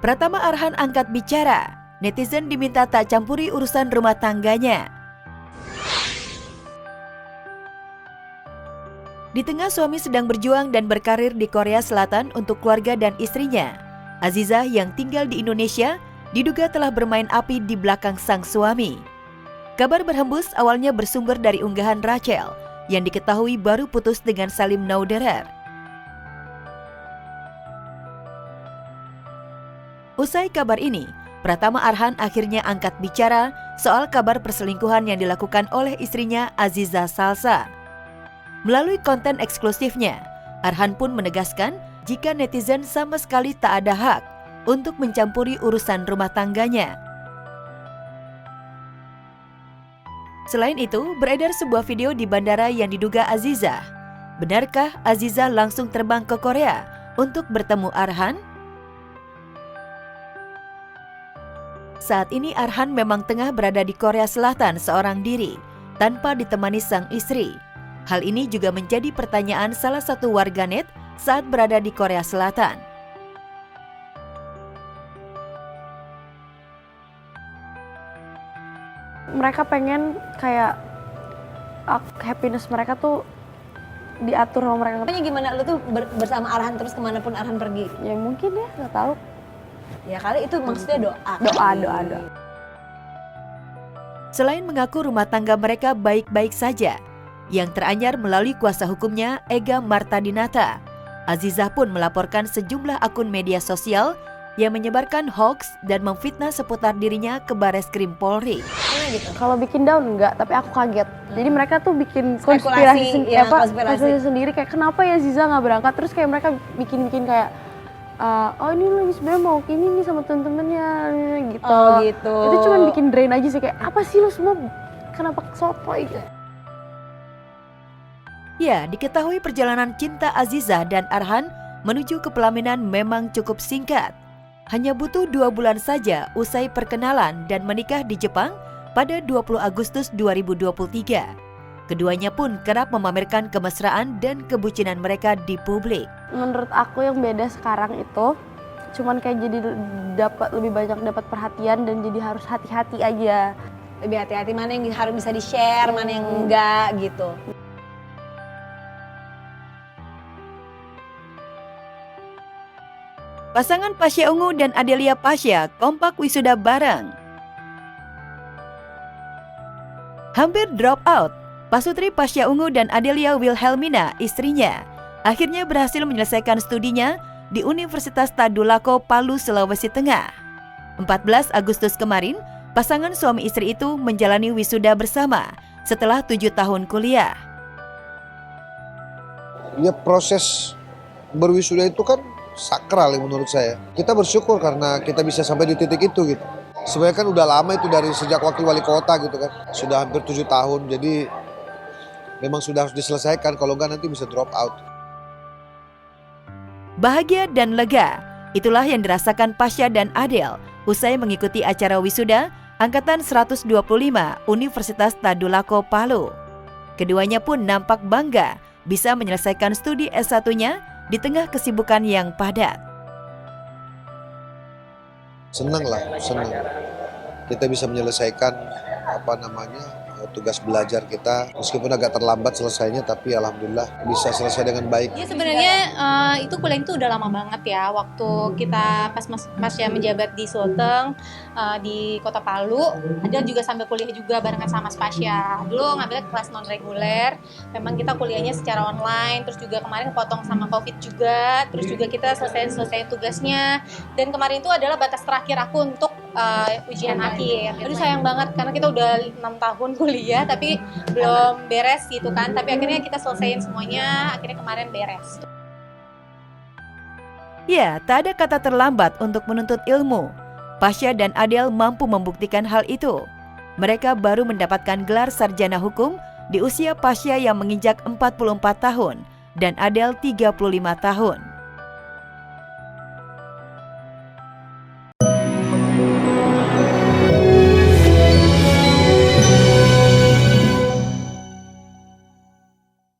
Pratama Arhan angkat bicara, netizen diminta tak campuri urusan rumah tangganya. Di tengah suami sedang berjuang dan berkarir di Korea Selatan untuk keluarga dan istrinya, Aziza yang tinggal di Indonesia diduga telah bermain api di belakang sang suami. Kabar berhembus awalnya bersumber dari unggahan Rachel yang diketahui baru putus dengan Salim Nauderer. Usai kabar ini, Pratama Arhan akhirnya angkat bicara soal kabar perselingkuhan yang dilakukan oleh istrinya Aziza Salsa. Melalui konten eksklusifnya, Arhan pun menegaskan jika netizen sama sekali tak ada hak untuk mencampuri urusan rumah tangganya. Selain itu, beredar sebuah video di bandara yang diduga Aziza. Benarkah Aziza langsung terbang ke Korea untuk bertemu Arhan? Saat ini Arhan memang tengah berada di Korea Selatan seorang diri, tanpa ditemani sang istri. Hal ini juga menjadi pertanyaan salah satu warganet saat berada di Korea Selatan. Mereka pengen kayak happiness mereka tuh diatur sama mereka. Gimana lu tuh bersama Arhan terus kemanapun Arhan pergi? Ya mungkin ya, nggak tahu. Ya kali itu maksudnya doa. Doa. Selain mengaku rumah tangga mereka baik-baik saja, yang teranyar melalui kuasa hukumnya Ega Martadinata, Azizah pun melaporkan sejumlah akun media sosial yang menyebarkan hoaks dan memfitnah seputar dirinya ke Bareskrim Polri. Gitu. Kalau bikin down enggak, tapi aku kaget. Jadi mereka tuh bikin konspirasi sendiri kayak kenapa ya Aziza nggak berangkat, terus kayak mereka bikin kayak oh ini lagi sebenarnya mau ini nih sama temen-temennya gitu. Oh gitu. Itu cuma bikin drain aja sih, kayak apa sih lo semua kenapa sotoy gitu. Ya, diketahui perjalanan cinta Aziza dan Arhan menuju ke pelaminan memang cukup singkat. Hanya butuh 2 bulan saja usai perkenalan dan menikah di Jepang pada 20 Agustus 2023. Keduanya pun kerap memamerkan kemesraan dan kebucinan mereka di publik. Menurut aku yang beda sekarang itu cuman kayak jadi lebih banyak dapat perhatian dan jadi harus hati-hati aja. Lebih hati-hati mana yang harus bisa di-share, mana yang enggak gitu. Pasangan Pasha Ungu dan Adelia Pasha kompak wisuda bareng. Hampir drop out, Pasutri Pasha Ungu dan Adelia Wilhelmina, istrinya, akhirnya berhasil menyelesaikan studinya di Universitas Tadulako, Palu, Sulawesi Tengah. 14 Agustus kemarin, pasangan suami istri itu menjalani wisuda bersama setelah 7 tahun kuliah. Ya, proses berwisuda itu kan sakral ya menurut saya. Kita bersyukur karena kita bisa sampai di titik itu gitu. Sebenarnya kan udah lama itu dari sejak waktu wali kota gitu kan. Sudah hampir 7 tahun, jadi memang sudah harus diselesaikan, kalau enggak nanti bisa drop out. Bahagia dan lega, itulah yang dirasakan Pasha dan Adel usai mengikuti acara wisuda Angkatan 125 Universitas Tadulako, Palu. Keduanya pun nampak bangga bisa menyelesaikan studi S1-nya di tengah kesibukan yang padat. Senang. Kita bisa menyelesaikan tugas belajar kita, meskipun agak terlambat selesainya, tapi alhamdulillah bisa selesai dengan baik. Ya sebenarnya itu kuliah itu udah lama banget ya, waktu kita pasca menjabat di Sulteng di Kota Palu, Adel juga sambil kuliah juga barengan sama Pasha. Dulu ngambil kelas non reguler, memang kita kuliahnya secara online, terus juga kemarin kepotong sama Covid juga, terus juga kita selesai tugasnya, dan kemarin itu adalah batas terakhir aku untuk ujian akhir. Aduh sayang banget karena kita udah 6 tahun kuliah tapi belum beres gitu kan. Tapi akhirnya kita selesaiin semuanya, akhirnya kemarin beres. Ya, tak ada kata terlambat untuk menuntut ilmu. Pasha dan Adel mampu membuktikan hal itu. Mereka baru mendapatkan gelar sarjana hukum di usia Pasha yang menginjak 44 tahun dan Adel 35 tahun.